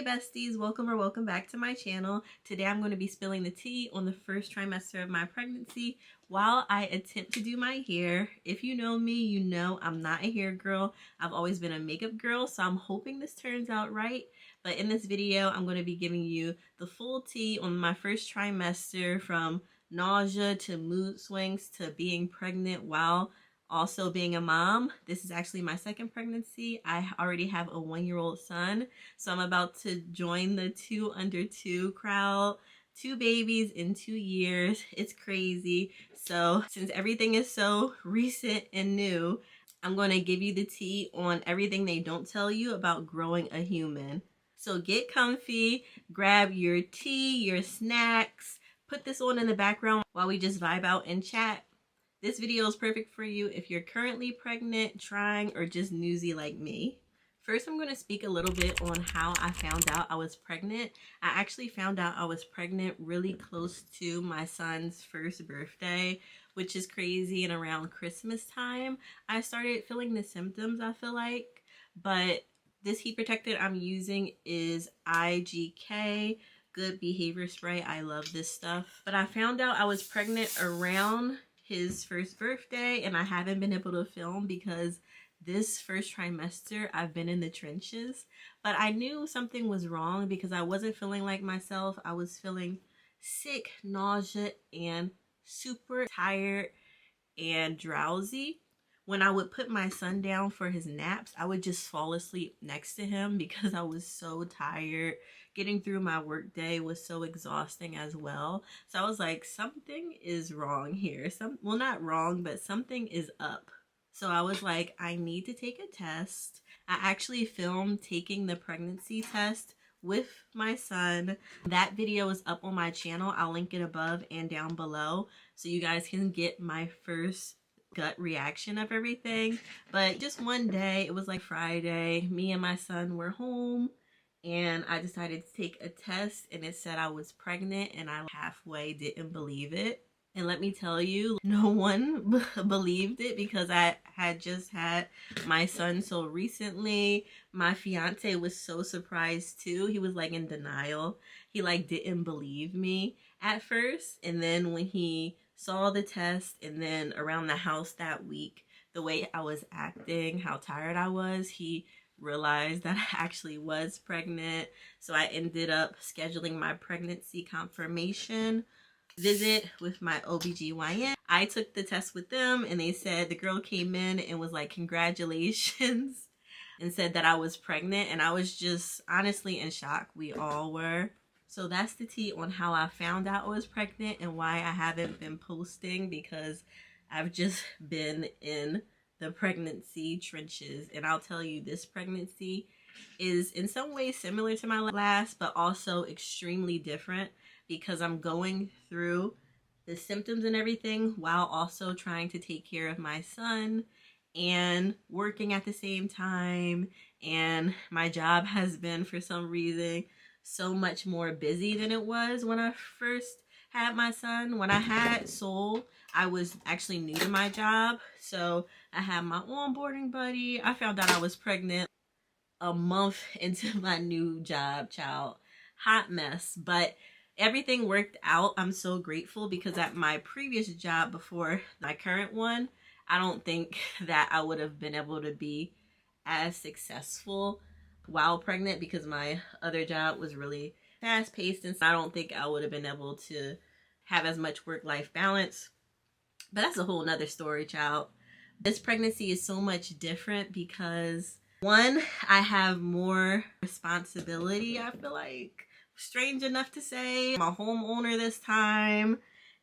Hey besties, welcome back to my channel. Today I'm going to be spilling the tea on the first trimester of my pregnancy while I attempt to do my hair. If you know me, you know I'm not a hair girl. I've always been a makeup girl, so I'm hoping this turns out right. But in this video, I'm going to be giving you the full tea on my first trimester, from nausea to mood swings to being pregnant while also being a mom. This is actually my second pregnancy. I already have a 1-year-old son, so I'm about to join the 2 under 2 crowd. 2 babies in 2 years. It's crazy. So since everything is so recent and new, I'm going to give you the tea on everything they don't tell you about growing a human. So get comfy, grab your tea, your snacks, put this on in the background while we just vibe out and chat. This video is perfect for you if you're currently pregnant, trying, or just newsy like me. First, I'm going to speak a little bit on how I found out I was pregnant. I actually found out I was pregnant really close to my son's first birthday, which is crazy, and around Christmas time, I started feeling the symptoms, I feel like. But this heat protectant I'm using is IGK Good Behavior Spray. I love this stuff. But I found out I was pregnant around his first birthday, and I haven't been able to film because this first trimester I've been in the trenches. But I knew something was wrong because I wasn't feeling like myself. I was feeling sick, nausea, and super tired and drowsy. When I would put my son down for his naps, I would just fall asleep next to him because I was so tired. Getting through my work day was so exhausting as well. So I was like, something is wrong here. Well, not wrong, but something is up. So I was like, I need to take a test. I actually filmed taking the pregnancy test with my son. That video is up on my channel. I'll link it above and down below so you guys can get my first gut reaction of everything. But just one day, it was like Friday, me and my son were home, and I decided to take a test, and it said I was pregnant, and I halfway didn't believe it. And let me tell you, no one believed it because I had just had my son so recently. My fiance was so surprised too. He was like in denial. He like didn't believe me at first, and then when he saw the test, and then around the house that week, the way I was acting, how tired I was, he realized that I actually was pregnant. So I ended up scheduling my pregnancy confirmation visit with my OBGYN. I took the test with them, and they said the girl came in and was like, congratulations, and said that I was pregnant. And I was just honestly in shock. We all were. So that's the tea on how I found out I was pregnant and why I haven't been posting, because I've just been in the pregnancy trenches. And I'll tell you, this pregnancy is in some ways similar to my last, but also extremely different, because I'm going through the symptoms and everything while also trying to take care of my son and working at the same time. And my job has been, for some reason, so much more busy than it was when I first had my son. When I had Soul, I was actually new to my job, so I had my onboarding buddy. I found out I was pregnant a month into my new job, child. Hot mess, but everything worked out. I'm so grateful, because at my previous job before my current one, I don't think that I would have been able to be as successful while pregnant, because my other job was really fast-paced, and so I don't think I would have been able to have as much work-life balance. But that's a whole nother story, child. This pregnancy is so much different because, one, I have more responsibility. I feel like, strange enough to say, I'm a homeowner this time,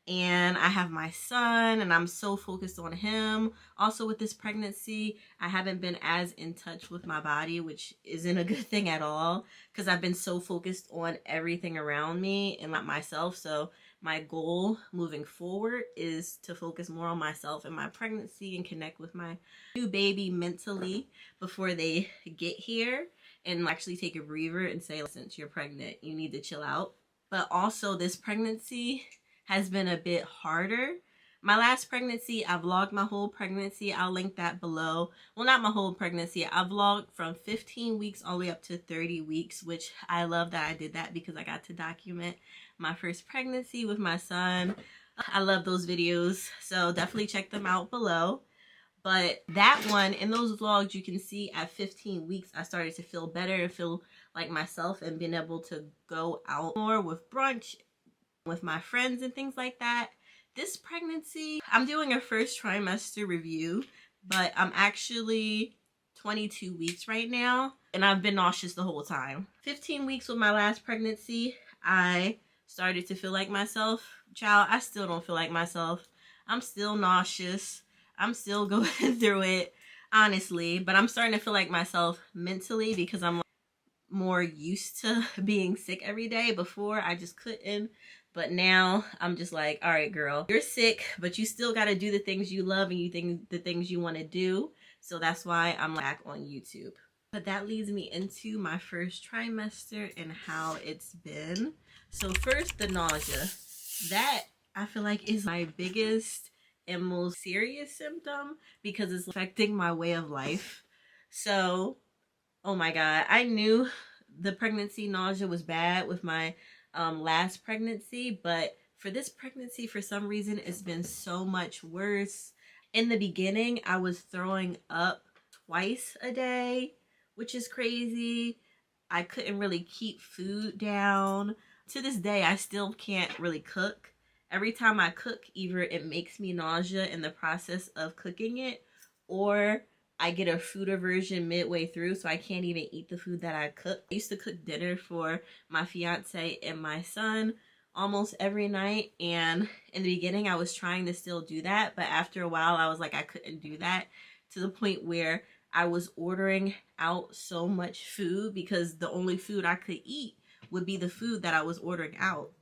and I have my son, and I'm so focused on him. Also with this pregnancy, I haven't been as in touch with my body, which isn't a good thing at all, because I've been so focused on everything around me and not myself. So my goal moving forward is to focus more on myself and my pregnancy and connect with my new baby mentally before they get here, and actually take a breather and say, since you're pregnant, you need to chill out. But also, this pregnancy has been a bit harder My last pregnancy, I vlogged my whole pregnancy. I'll link that below. Well, not my whole pregnancy. I vlogged from 15 weeks all the way up to 30 weeks, which I love that I did that because I got to document my first pregnancy with my son. I love those videos, so definitely check them out below. But that one, in those vlogs, you can see at 15 weeks, I started to feel better and feel like myself and being able to go out more with brunch, with my friends and things like that. This pregnancy, I'm doing a first trimester review, but I'm actually 22 weeks right now, and I've been nauseous the whole time. 15 weeks with my last pregnancy, I started to feel like myself. Child, I still don't feel like myself. I'm still nauseous. I'm still going through it, honestly, but I'm starting to feel like myself mentally because I'm more used to being sick every day. Before, I just couldn't, but now I'm just like, all right, girl, you're sick, but you still got to do the things you love and the things you want to do. So that's why I'm back on YouTube. But that leads me into my first trimester and how it's been. So first, the nausea. That, I feel like, is my biggest and most serious symptom because it's affecting my way of life. So, oh my God, I knew the pregnancy nausea was bad with my last pregnancy, but for this pregnancy, for some reason, it's been so much worse. In the beginning, I was throwing up twice a day, which is crazy. I couldn't really keep food down. To this day, I still can't really cook. Every time I cook, either it makes me nausea in the process of cooking it, or I get a food aversion midway through, so I can't even eat the food that I cook. I used to cook dinner for my fiance and my son almost every night, and in the beginning I was trying to still do that, but after a while I was like, I couldn't do that, to the point where I was ordering out so much food because the only food I could eat would be the food that I was ordering out.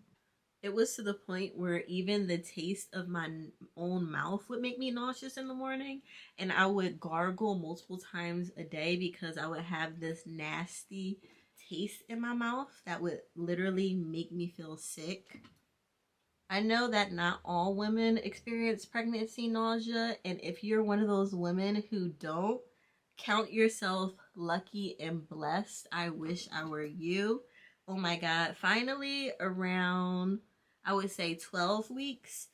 It was to the point where even the taste of my own mouth would make me nauseous in the morning, and I would gargle multiple times a day because I would have this nasty taste in my mouth that would literally make me feel sick. I know that not all women experience pregnancy nausea, and if you're one of those women who don't, count yourself lucky and blessed. I wish I were you. Oh my God, finally around, I would say 12 weeks,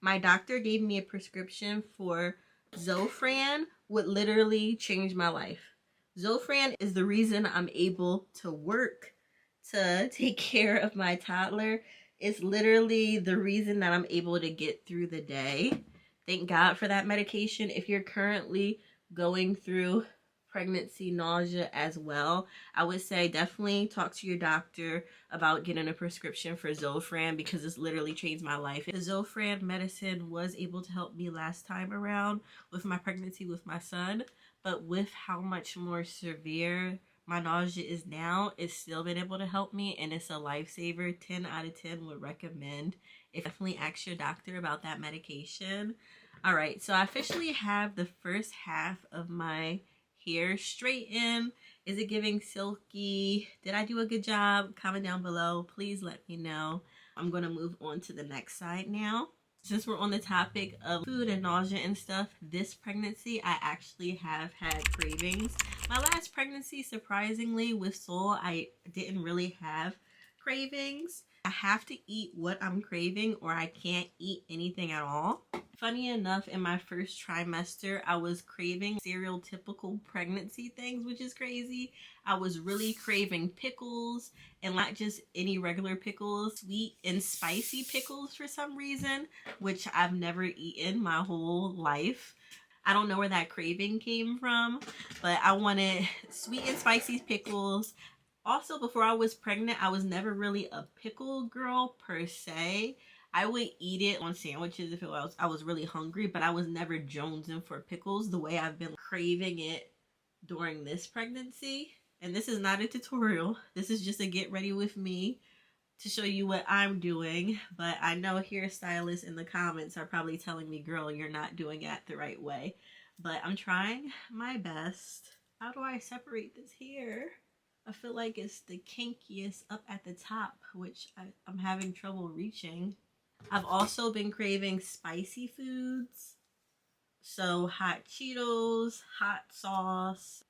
my doctor gave me a prescription for Zofran, would literally change my life. Zofran is the reason I'm able to work, to take care of my toddler. It's literally the reason that I'm able to get through the day. Thank God for that medication. If you're currently going through pregnancy nausea as well, I would say definitely talk to your doctor about getting a prescription for Zofran because it's literally changed my life. The Zofran medicine was able to help me last time around with my pregnancy with my son, but with how much more severe my nausea is now, it's still been able to help me, and it's a lifesaver. 10 out of 10 would recommend. Definitely ask your doctor about that medication. All right, so I officially have the first half of my hair straightened. Is it giving silky? Did I do a good job? Comment down below. Please let me know. I'm going to move on to the next side now. Since we're on the topic of food and nausea and stuff, this pregnancy I actually have had cravings. My last pregnancy, surprisingly, with Soul, I didn't really have cravings. I have to eat what I'm craving or I can't eat anything at all. Funny enough, in my first trimester, I was craving stereotypical pregnancy things, which is crazy. I was really craving pickles, and not just any regular pickles, sweet and spicy pickles for some reason, which I've never eaten my whole life. I don't know where that craving came from, but I wanted sweet and spicy pickles. Also, before I was pregnant, I was never really a pickle girl per se. I would eat it on sandwiches if I was really hungry, but I was never jonesing for pickles the way I've been craving it during this pregnancy. And this is not a tutorial. This is just a get ready with me to show you what I'm doing. But I know hairstylists in the comments are probably telling me, girl, you're not doing it the right way. But I'm trying my best. How do I separate this hair? I feel like it's the kinkiest up at the top, which I'm having trouble reaching. I've also been craving spicy foods. So hot Cheetos, hot sauce.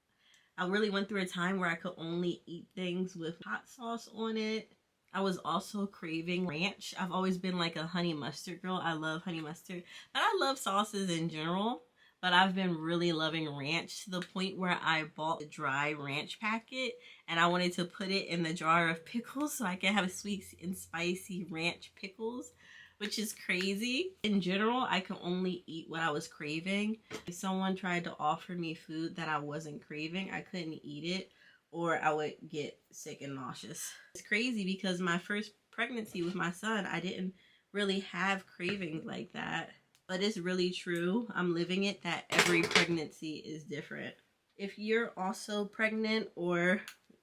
I really went through a time where I could only eat things with hot sauce on it. I was also craving ranch. I've always been like a honey mustard girl. I love honey mustard, but I love sauces in general. But I've been really loving ranch to the point where I bought a dry ranch packet and I wanted to put it in the jar of pickles so I can have sweet and spicy ranch pickles, which is crazy. In general, I could only eat what I was craving. If someone tried to offer me food that I wasn't craving, I couldn't eat it or I would get sick and nauseous. It's crazy because my first pregnancy with my son, I didn't really have cravings like that. But it's really true. I'm living it that every pregnancy is different. If you're also pregnant or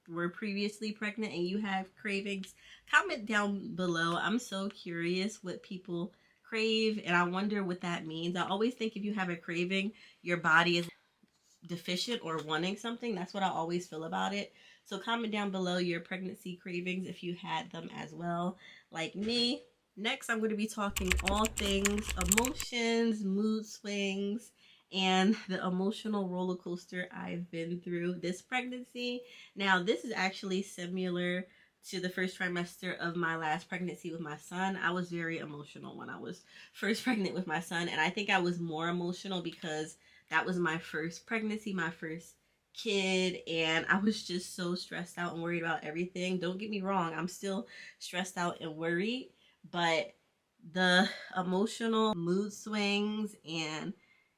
were previously pregnant and you have cravings, comment down below. I'm so curious what people crave and I wonder what that means. I always think if you have a craving, your body is deficient or wanting something. That's what I always feel about it. So comment down below your pregnancy cravings if you had them as well, like me. Next, I'm going to be talking all things emotions, mood swings, and the emotional roller coaster I've been through this pregnancy. Now, this is actually similar to the first trimester of my last pregnancy with my son. I was very emotional when I was first pregnant with my son, and I think I was more emotional because that was my first pregnancy, my first kid, and I was just so stressed out and worried about everything. Don't get me wrong, I'm still stressed out and worried, but the emotional mood swings and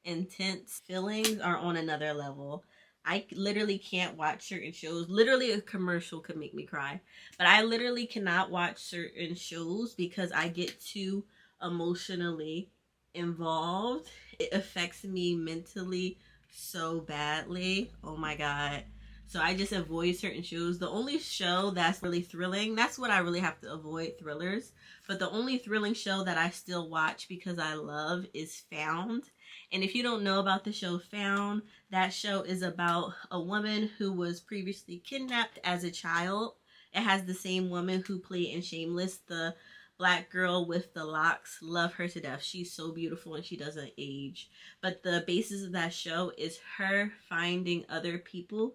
intense feelings are on another level. I literally can't watch certain shows. Literally a commercial could make me cry. But I literally cannot watch certain shows because I get too emotionally involved. It affects me mentally so badly. Oh my God. So I just avoid certain shows. The only show that's really thrilling, that's what I really have to avoid, thrillers. But the only thrilling show that I still watch because I love is Found. And if you don't know about the show Found, that show is about a woman who was previously kidnapped as a child. It has the same woman who played in Shameless, the black girl with the locks. Love her to death. She's so beautiful and she doesn't age. But the basis of that show is her finding other people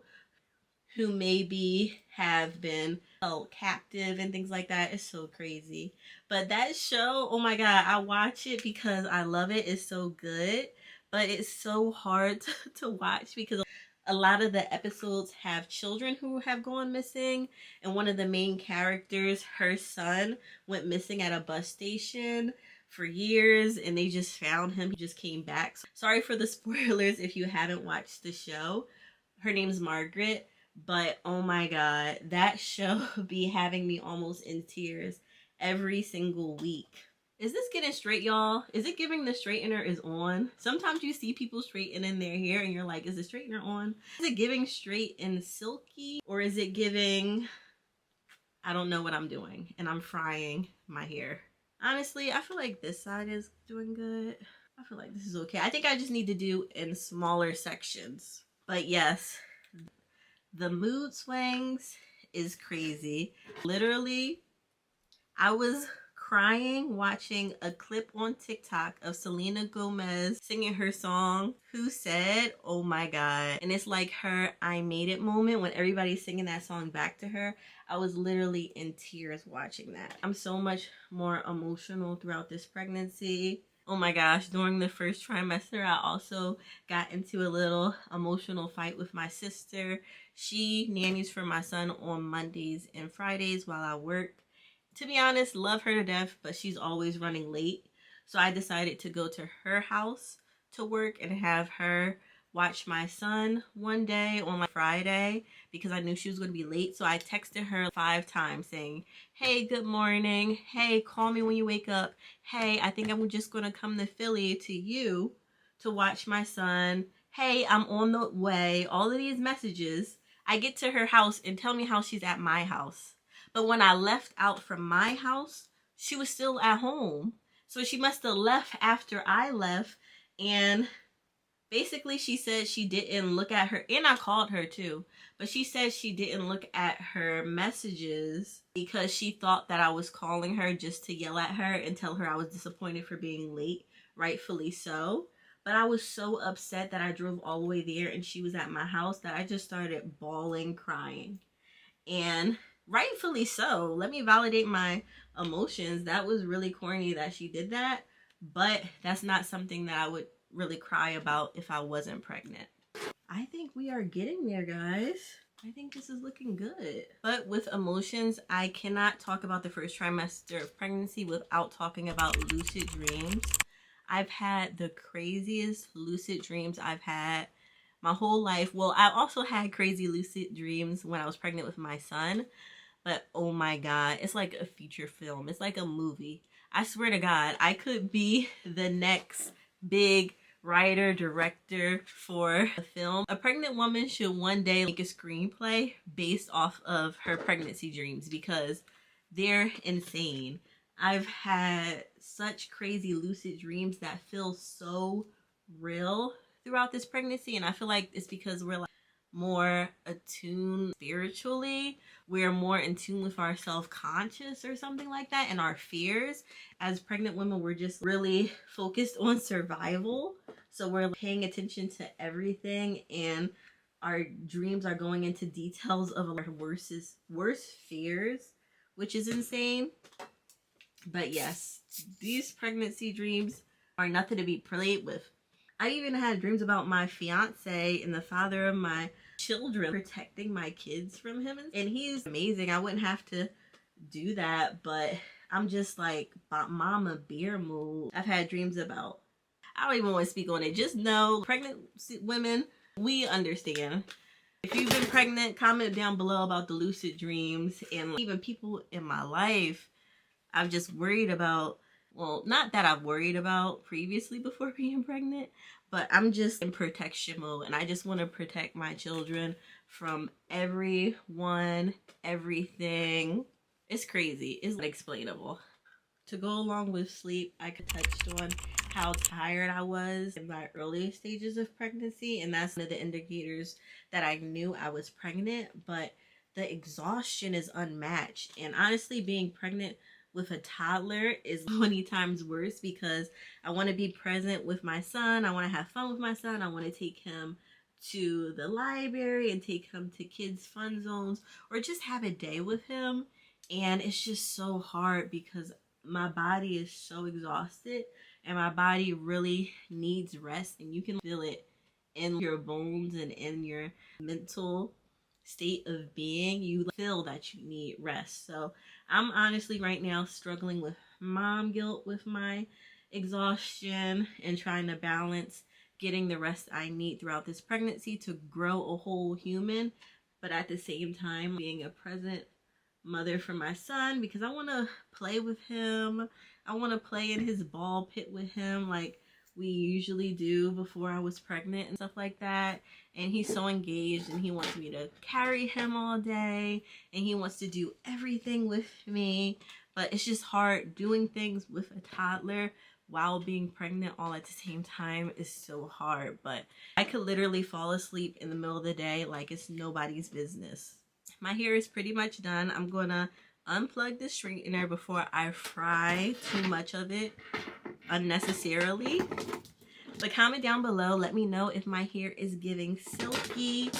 who maybe have been held captive and things like that. It's so crazy. But that show, oh my God, I watch it because I love it. It's so good. But it's so hard to watch because a lot of the episodes have children who have gone missing. And one of the main characters, her son, went missing at a bus station for years and they just found him. He just came back. Sorry for the spoilers if you haven't watched the show. Her name's Margaret. But oh my God, that show be having me almost in tears every single week. Is this getting straight, y'all? Is it giving the straightener is on? Sometimes you see people straightening their hair and you're like, is the straightener on? Is it giving straight and silky? Or is it giving, I don't know what I'm doing and I'm frying my hair. Honestly, I feel like this side is doing good. I feel like this is okay. I think I just need to do in smaller sections. But yes, the mood swings is crazy. Literally, I was crying watching a clip on TikTok of Selena Gomez singing her song, Who Said? Oh my God. And it's like her I Made It moment when everybody's singing that song back to her. I was literally in tears watching that. I'm so much more emotional throughout this pregnancy. Oh my gosh, during the first trimester, I also got into a little emotional fight with my sister. She nannies for my son on Mondays and Fridays while I work. To be honest, love her to death, but she's always running late. So I decided to go to her house to work and have her watch my son one day on my Friday because I knew she was going to be late. So I texted her 5 times saying, hey, good morning. Hey, call me when you wake up. Hey, I think I'm just going to come to Philly to you to watch my son. Hey, I'm on the way. All of these messages. I get to her house and tell me how she's at my house. But when I left out from my house, she was still at home. So she must have left after I left and Basically, she said she didn't look at her, and I called her too, but she said she didn't look at her messages because she thought that I was calling her just to yell at her and tell her I was disappointed for being late, rightfully so. But I was so upset that I drove all the way there and she was at my house that I just started bawling, crying. And rightfully so. Let me validate my emotions. That was really corny that she did that, but that's not something that I would really cry about if I wasn't pregnant. I think we are getting there, guys. I think this is looking good. But with emotions, I cannot talk about the first trimester of pregnancy without talking about lucid dreams. I've had the craziest lucid dreams I've had my whole life. Well, I also had crazy lucid dreams when I was pregnant with my son, but oh my God, it's like a feature film. It's like a movie. I swear to God, I could be the next big writer, director for a film. A pregnant woman should one day make a screenplay based off of her pregnancy dreams because they're insane. I've had such crazy lucid dreams that feel so real throughout this pregnancy, and I feel like it's because we're like more attuned spiritually. We're more in tune with our self-conscious or something like that, and our fears. As pregnant women, we're just really focused on survival, so we're paying attention to everything, and our dreams are going into details of our worst fears, which is insane. But yes, these pregnancy dreams are nothing to be played with. I even had dreams about my fiance and the father of my children protecting my kids from him, and he's amazing. I wouldn't have to do that, but I'm just like mama bear mood. I've had dreams about, I don't even want to speak on it. Just know, pregnant women, we understand. If you've been pregnant, comment down below about the lucid dreams. And even people in my life I've just worried about, well, not that I've worried about previously before being pregnant, but I'm just in protection mode, and I just want to protect my children from everyone, everything. It's crazy. It's unexplainable. To go along with sleep, I touched on how tired I was in my early stages of pregnancy, and that's one of the indicators that I knew I was pregnant, but the exhaustion is unmatched. And honestly, being pregnant with a toddler is 20 times worse because I want to be present with my son. I want to have fun with my son. I want to take him to the library and take him to kids' fun zones or just have a day with him. And it's just so hard because my body is so exhausted and my body really needs rest, and you can feel it in your bones and in your mental state of being. You feel that you need rest. So I'm honestly right now struggling with mom guilt with my exhaustion and trying to balance getting the rest I need throughout this pregnancy to grow a whole human, but at the same time being a present mother for my son because I want to play with him. I want to play in his ball pit with him like we usually do before I was pregnant and stuff like that. And he's so engaged and he wants me to carry him all day and he wants to do everything with me. But it's just hard doing things with a toddler while being pregnant all at the same time is so hard. But I could literally fall asleep in the middle of the day like it's nobody's business. My hair is pretty much done. I'm gonna unplug the straightener before I fry too much of it unnecessarily. But comment down below, let me know if my hair is giving silky,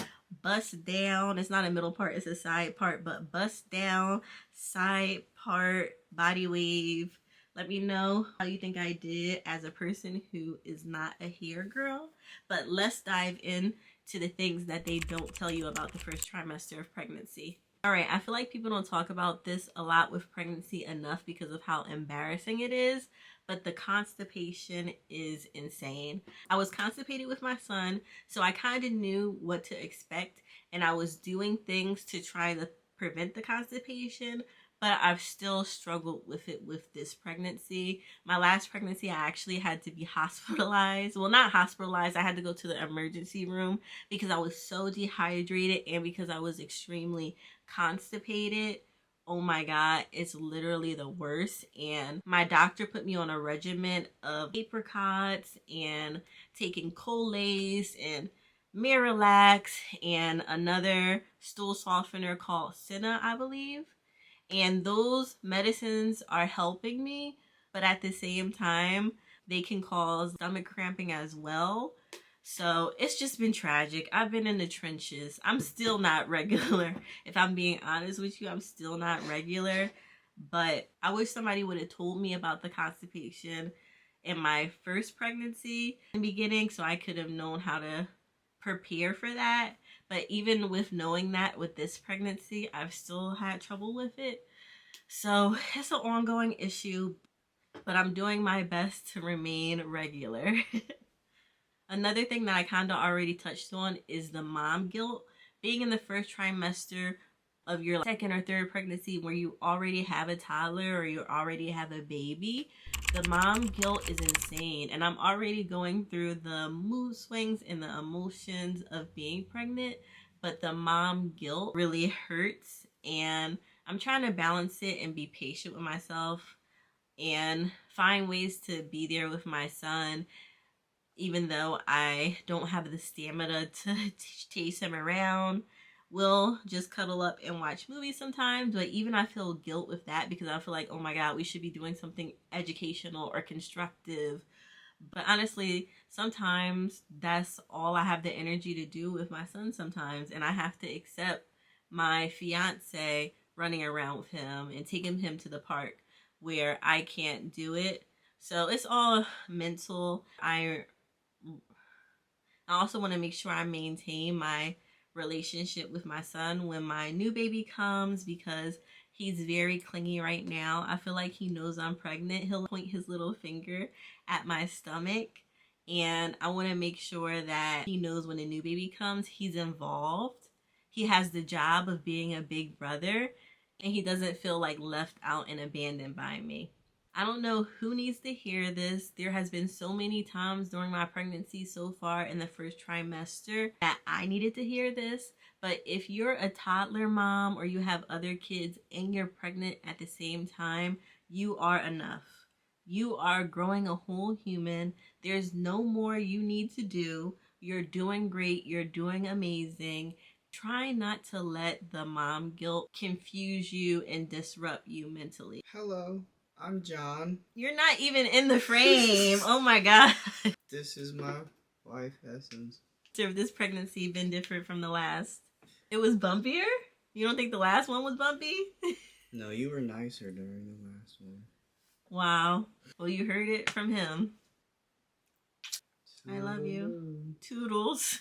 bust down. It's not a middle part, it's a side part, but bust down, side part, body wave. Let me know how you think I did as a person who is not a hair girl. But let's dive in to the things that they don't tell you about the first trimester of pregnancy. All right, I feel like people don't talk about this a lot with pregnancy enough because of how embarrassing it is, but the constipation is insane. I was constipated with my son, so I kind of knew what to expect, and I was doing things to try to prevent the constipation, but I've still struggled with it with this pregnancy. My last pregnancy, I actually had to be hospitalized. Well, not hospitalized. I had to go to the emergency room because I was so dehydrated and because I was extremely constipated oh my god, it's literally the worst. And my doctor put me on a regimen of apricots and taking Colace and Miralax and another stool softener called Senna, I believe. And those medicines are helping me, but at the same time, they can cause stomach cramping as well. So it's just been tragic. I've been in the trenches. I'm still not regular. If I'm being honest with you, I'm still not regular. But I wish somebody would have told me about the constipation in my first pregnancy in the beginning, so I could have known how to prepare for that. But even with knowing that with this pregnancy, I've still had trouble with it. So it's an ongoing issue, but I'm doing my best to remain regular. Another thing that I kind of already touched on is the mom guilt. Being in the first trimester of your second or third pregnancy where you already have a toddler or you already have a baby, the mom guilt is insane. And I'm already going through the mood swings and the emotions of being pregnant, but the mom guilt really hurts. And I'm trying to balance it and be patient with myself and find ways to be there with my son, even though I don't have the stamina to chase him around. We'll just cuddle up and watch movies sometimes, but even I feel guilt with that because I feel like, oh my god, we should be doing something educational or constructive. But honestly, sometimes that's all I have the energy to do with my son sometimes, and I have to accept my fiance running around with him and taking him to the park where I can't do it. So it's all mental. I also want to make sure I maintain my relationship with my son when my new baby comes because he's very clingy right now. I feel like he knows I'm pregnant. He'll point his little finger at my stomach, and I want to make sure that he knows when a new baby comes, he's involved. He has the job of being a big brother, and he doesn't feel like left out and abandoned by me. I don't know who needs to hear this. There has been so many times during my pregnancy so far in the first trimester that I needed to hear this. But if you're a toddler mom or you have other kids and you're pregnant at the same time, you are enough. You are growing a whole human. There's no more you need to do. You're doing great. You're doing amazing. Try not to let the mom guilt confuse you and disrupt you mentally. Hello. I'm John. You're not even in the frame. Oh my god. This is my wife, Essence. Have this pregnancy been different from the last? It was bumpier? You don't think the last one was bumpy? No, you were nicer during the last one. Wow. Well, you heard it from him. I love you. Toodles.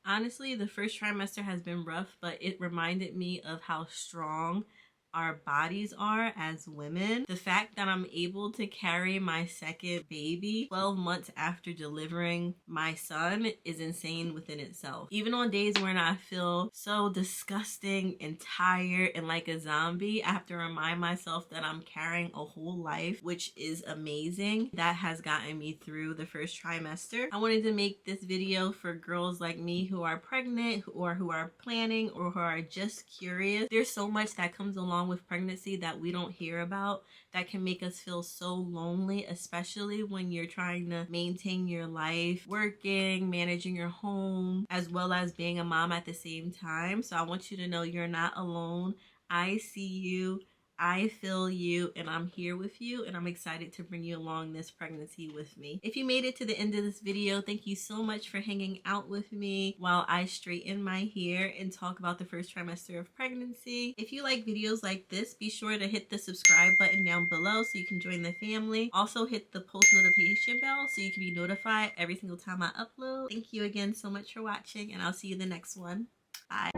Honestly, the first trimester has been rough, but it reminded me of how strong our bodies are as women. The fact that I'm able to carry my second baby 12 months after delivering my son is insane within itself. Even on days when I feel so disgusting and tired and like a zombie, I have to remind myself that I'm carrying a whole life, which is amazing. That has gotten me through the first trimester. I wanted to make this video for girls like me who are pregnant or who are planning or who are just curious. There's so much that comes along with pregnancy that we don't hear about that can make us feel so lonely, especially when you're trying to maintain your life, working, managing your home, as well as being a mom at the same time. So I want you to know you're not alone. I see you. I feel you, and I'm here with you, and I'm excited to bring you along this pregnancy with me. If you made it to the end of this video, thank you so much for hanging out with me while I straighten my hair and talk about the first trimester of pregnancy. If you like videos like this, be sure to hit the subscribe button down below so you can join the family. Also hit the post notification bell so you can be notified every single time I upload. Thank you again so much for watching, and I'll see you in the next one. Bye.